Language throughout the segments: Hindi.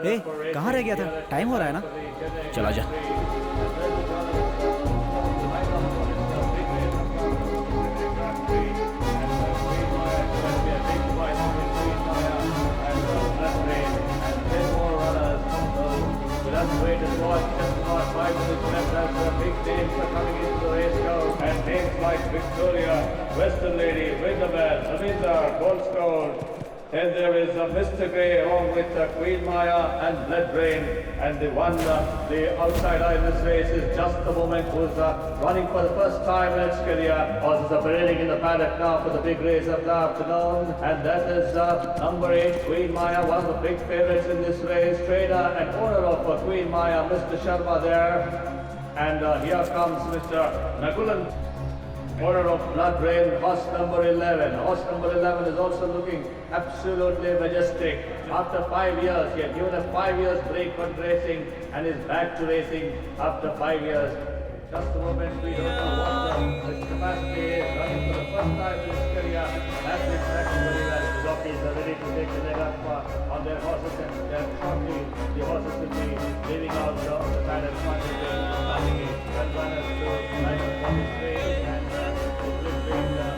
ए, कहाँ रह गया था? टाइम हो रहा है ना? चला जा। Wait and watch, just about 5 minutes left as the big names are coming into the race now. And names like Victoria, Western Lady, Winterman, Zamindar, Goldstone. And there is Mr. Grey along with Queen Maya and Blood Rain. And the one, the outside eye in this race is Just the Moment, who's running for the first time in its career. Horses are parading in the paddock now for the big race of the afternoon. And that is number 8, Queen Maya, one of the big favorites in this race. Trainer and owner of Queen Maya, Mr. Sharma there. And here comes Mr. Nagulan, owner of Blood Rain, horse number 11. Horse number 11 is also looking absolutely majestic. After 5 years, he had given a 5 years break from racing and is back to racing after 5 years. Just a moment, we don't know what the capacity is. Running for the first time in his career. That's exactly very well. The jockeys are ready to take the leg up on their horses, and shortly the horses will be leaving out the paddock quantity. Well runners to line up for this race, and it will bring the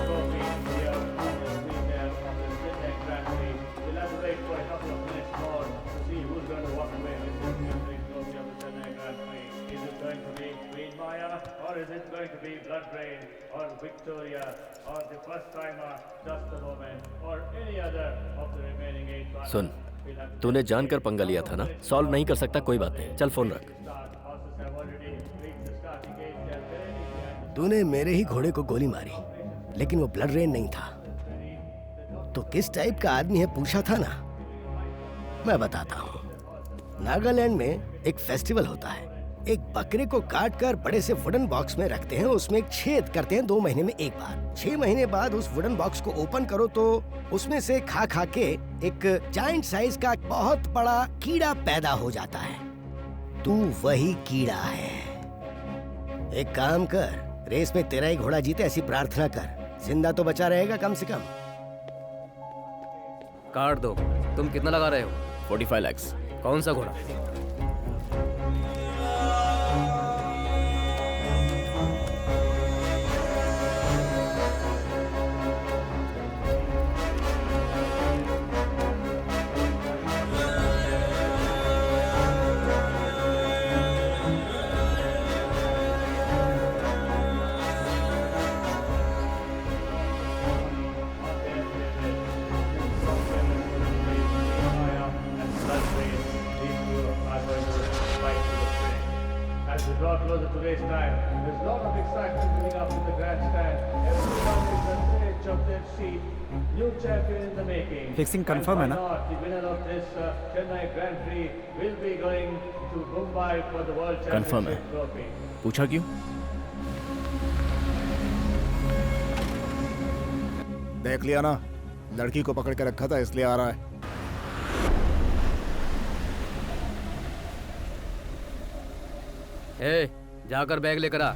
trophy here on the screen there on the Sydney Grand Prix. We'll have to wait for a couple of minutes more to see who's going to walk away with this big trophy of the Sydney Grand Prix. Is it going to be Queen Maya, or is it going to be Blood Rain, or Victoria, or the first timer, Just a Moment, or any other of the remaining 8 runners? सुन, तूने जानकर पंगा लिया था ना? सॉल्व नहीं कर सकता, कोई बात नहीं, चल फोन रख। तूने मेरे ही घोड़े को गोली मारी, लेकिन वो ब्लड रेन नहीं था। तो किस टाइप का आदमी है पूछा था ना? मैं बताता हूँ। नागालैंड में एक फेस्टिवल होता है। एक बकरे को काट कर बड़े से वुडन बॉक्स में रखते हैं, उसमें एक छेद करते हैं 2 महीने में एक बार। 6 महीने बाद उस वुडन बॉक्स को ओपन करो तो उसमें से खा खा के एक जायंट साइज का बहुत बड़ा कीड़ा पैदा हो जाता है। तू वही कीड़ा है। एक काम कर, रेस में तेरा ही घोड़ा जीते ऐसी प्रार्थना कर, जिंदा तो बचा रहेगा कम से कम। काट दो। तुम कितना लगा रहे हो? 45 लाख। कौन सा घोड़ा? Closer to race time. There's a lot of excitement building up in the grandstand. Everyone is on the edge of their seat. New champion in the making. Fixing confirm है ना? The winner of this Chennai Grand Prix will be going to Mumbai for the World Confirm Championship trophy. पूछा क्यों? देख लिया ना, लड़की को पकड़ के रखा था इसलिए आ रहा है। ए, जाकर बैग लेकर आ।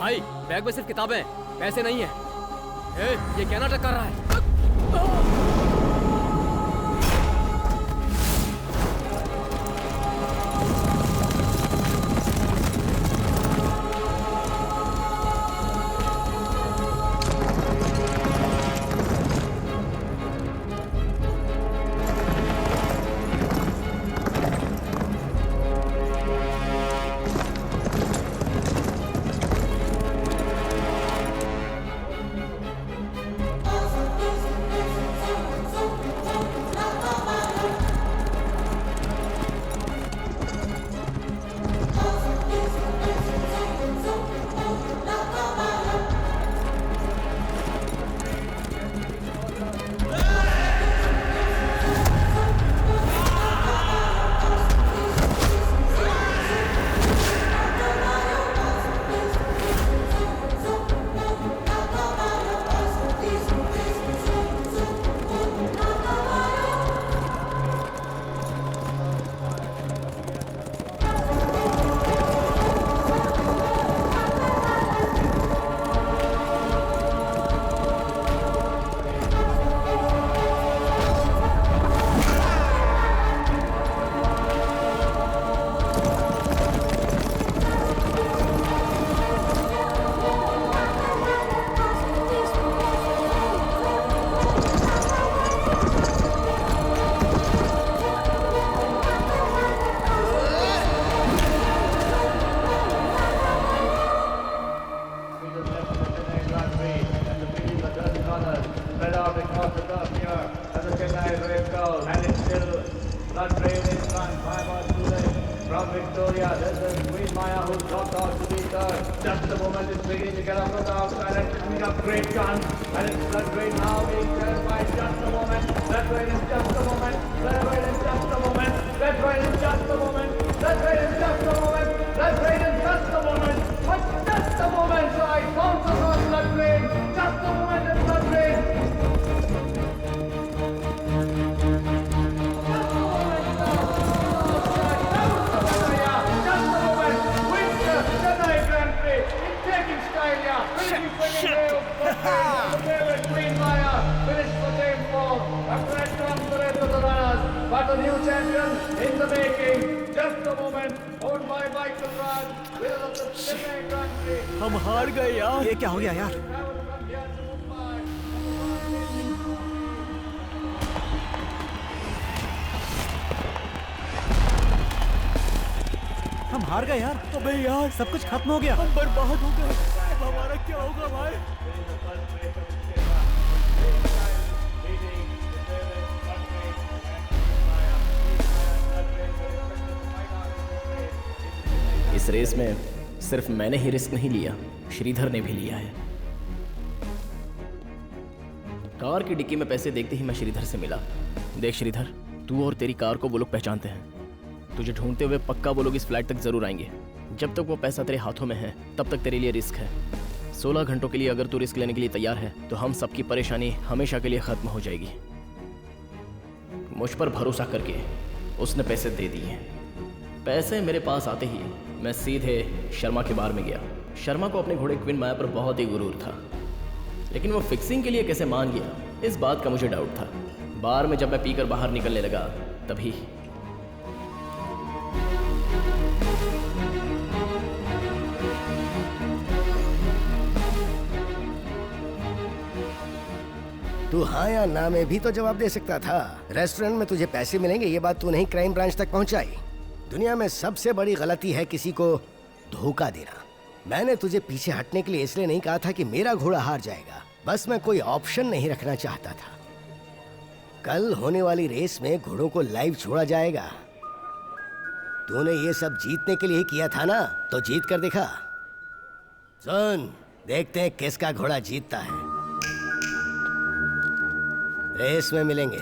भाई बैग में सिर्फ किताबें हैं, पैसे नहीं है। ये क्या नाटक कर रहा है? From Victoria, this is Queen Maya who dropped out to be third. Just the moment it's beginning to get up on the outside and coming up great guns. And it's Blood Rain now being turned by just a moment. Blood Rain in just a moment. Blood Rain in just a moment. Blood Rain in just a moment. Blood Rain in just a moment. Blood Rain in just a moment. But just a moment, so I bounces on Blood Rain. Just a moment in Blood Rain. Queen Maya finished for game 4. A great conference of the runners, but a new champion in the making. Just a moment, owned by Michael Raj, winner of the Chennai Grand Prix. हम हार गए यार। ये क्या हो गया यार? हम हार गए यार। अबे यार सब कुछ खत्म हो गया। हम बर्बाद हो गए। अब हमारा क्या होगा भाई? इस रेस में सिर्फ मैंने ही रिस्क नहीं लिया, श्रीधर ने भी लिया है। कार की डिक्की में पैसे देखते ही मैं श्रीधर से मिला। देख श्रीधर, तू और तेरी कार को वो लोग पहचानते हैं। तुझे ढूंढते हुए पक्का वो लोग इस फ्लैट तक जरूर आएंगे। जब तक वो पैसा तेरे हाथों में है तब तक तेरे लिए रिस्क है। 16 घंटों के लिए अगर तू रिस्क लेने के लिए तैयार है तो हम सबकी परेशानी हमेशा के लिए खत्म हो जाएगी। मुझ पर भरोसा करके उसने पैसे दे दिए। पैसे मेरे पास आते ही मैं सीधे शर्मा के बार में गया। शर्मा को अपने घोड़े क्वीन माया पर बहुत ही गुरूर था, लेकिन वो फिक्सिंग के लिए कैसे मान गया इस बात का मुझे डाउट था। बार में जब मैं पीकर बाहर निकलने लगा तभी तू हाँ या ना में भी तो जवाब दे सकता था। रेस्टोरेंट में तुझे पैसे मिलेंगे ये बात तू नहीं क्राइम ब्रांच तक पहुंचाई। दुनिया में सबसे बड़ी गलती है किसी को धोखा देना। मैंने तुझे पीछे हटने के लिए इसलिए नहीं कहा था कि मेरा घोड़ा हार जाएगा, बस मैं कोई ऑप्शन नहीं रखना चाहता था। कल होने वाली रेस में घोड़ों को लाइव छोड़ा जाएगा। तूने ये सब जीतने के लिए ही किया था ना, तो जीत कर दिखा। सुन, देखते हैं किसका घोड़ा जीतता है। रेस में मिलेंगे।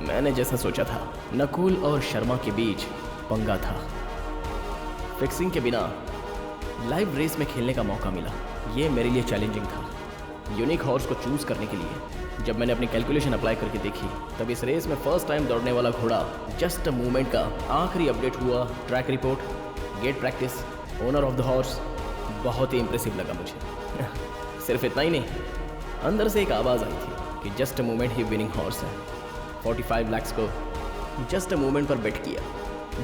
मैंने जैसा सोचा था, नकुल और शर्मा के बीच पंगा था। फिक्सिंग के बिना लाइव रेस में खेलने का मौका मिला, ये मेरे लिए चैलेंजिंग था। यूनिक हॉर्स को चूज करने के लिए जब मैंने अपनी कैलकुलेशन अप्लाई करके देखी तब इस रेस में फर्स्ट टाइम दौड़ने वाला घोड़ा जस्ट अ मूवमेंट का आखिरी अपडेट हुआ। Track report, gate practice, owner of the horse, बहुत ही इम्प्रेसिव लगा मुझे। सिर्फ इतना ही नहीं, अंदर से एक आवाज़ आई थी कि just a moment he winning horse है। 45 लाख को जस्ट अ मोमेंट पर बेट किया।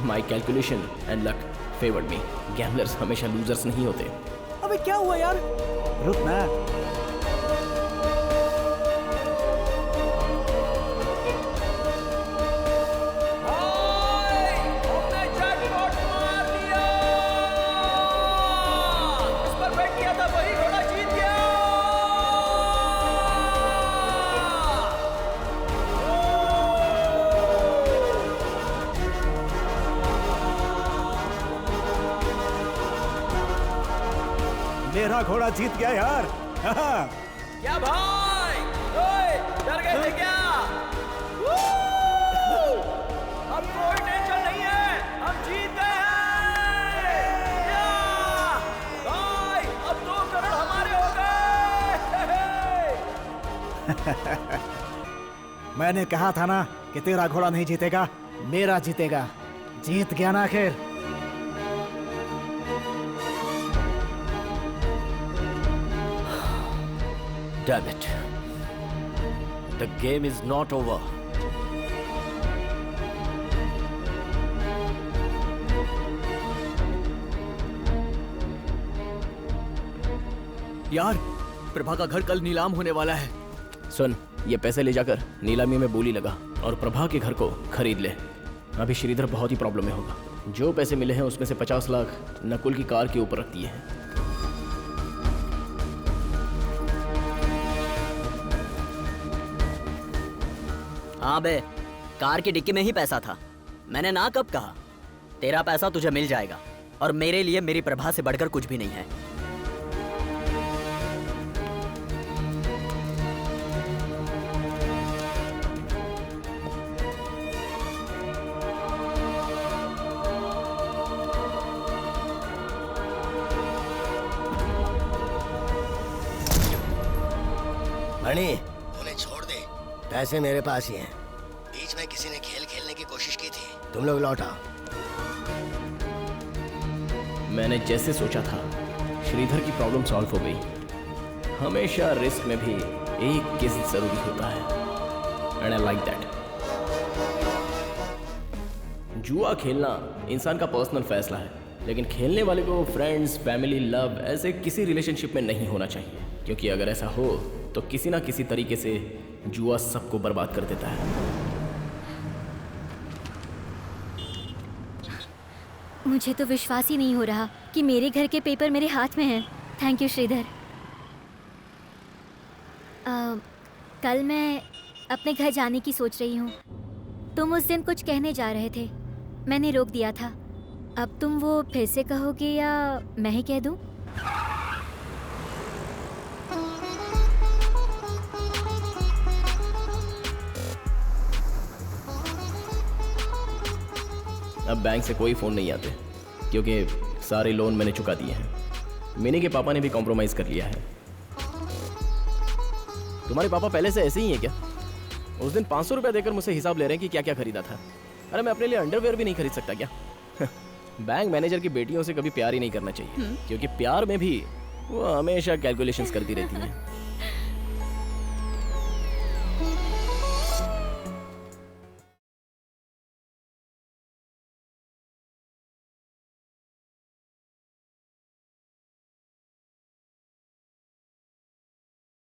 My calculation and luck favoured me. Gamblers हमेशा लूजर्स नहीं होते। अबे क्या हुआ यार? रुक ना। मेरा घोड़ा जीत गया यार। क्या भाई? ओए, डर गए थे क्या? अब कोई टेंशन नहीं है, हम जीत गए हैं। या! भाई, अब 2 करोड़ हमारे हो गए। मैंने कहा था ना कि तेरा घोड़ा नहीं जीतेगा, मेरा जीतेगा। जीत गया ना आखिर। Damn it. The game is not over. यार, प्रभा का घर कल नीलाम होने वाला है। सुन, ये पैसे ले जाकर नीलामी में बोली लगा और प्रभा के घर को खरीद ले। अभी श्रीधर बहुत ही प्रॉब्लम में होगा। जो पैसे मिले हैं उसमें से 50 लाख नकुल की कार के ऊपर रख दिए हैं। हाँ बे, कार की डिक्की में ही पैसा था। मैंने ना कब कहा? तेरा पैसा तुझे मिल जाएगा और मेरे लिए मेरी प्रभा से बढ़कर कुछ भी नहीं है। मणि, उन्हें छोड़ दे। पैसे मेरे पास ही हैं। बीच में किसी ने खेल खेलने की कोशिश की थी। तुम लोग लौट आओ। मैंने जैसे सोचा था, श्रीधर की प्रॉब्लम सॉल्व हो गई। हमेशा रिस्क में भी एक किस्त जरूरी होता है, एंड आई लाइक दैट। जुआ खेलना इंसान का पर्सनल फैसला है, लेकिन खेलने वाले को फ्रेंड्स, फैमिली, लव ऐसे किसी रिलेशनशिप में नहीं होना चाहिए, क्योंकि अगर ऐसा हो तो किसी ना किसी तरीके से जुआ सबको बर्बाद कर देता है। मुझे तो विश्वास ही नहीं हो रहा कि मेरे घर के पेपर मेरे हाथ में हैं। Thank you Sridhar. कल मैं अपने घर जाने की सोच रही हूँ। तुम उस दिन कुछ कहने जा रहे थे, मैंने रोक दिया था। अब तुम वो फिर से कहोगे या मैं ही कह दूँ? अब बैंक से कोई फ़ोन नहीं आते, क्योंकि सारे लोन मैंने चुका दिए हैं। मिनी के पापा ने भी कॉम्प्रोमाइज़ कर लिया है। तुम्हारे पापा पहले से ऐसे ही हैं क्या? उस दिन 500 रुपये देकर मुझसे हिसाब ले रहे हैं कि क्या क्या खरीदा था। अरे मैं अपने लिए अंडरवेयर भी नहीं खरीद सकता क्या? बैंक मैनेजर की बेटियों से कभी प्यार ही नहीं करना चाहिए, क्योंकि प्यार में भी वो हमेशा कैलकुलेशंस करती रहती हैं।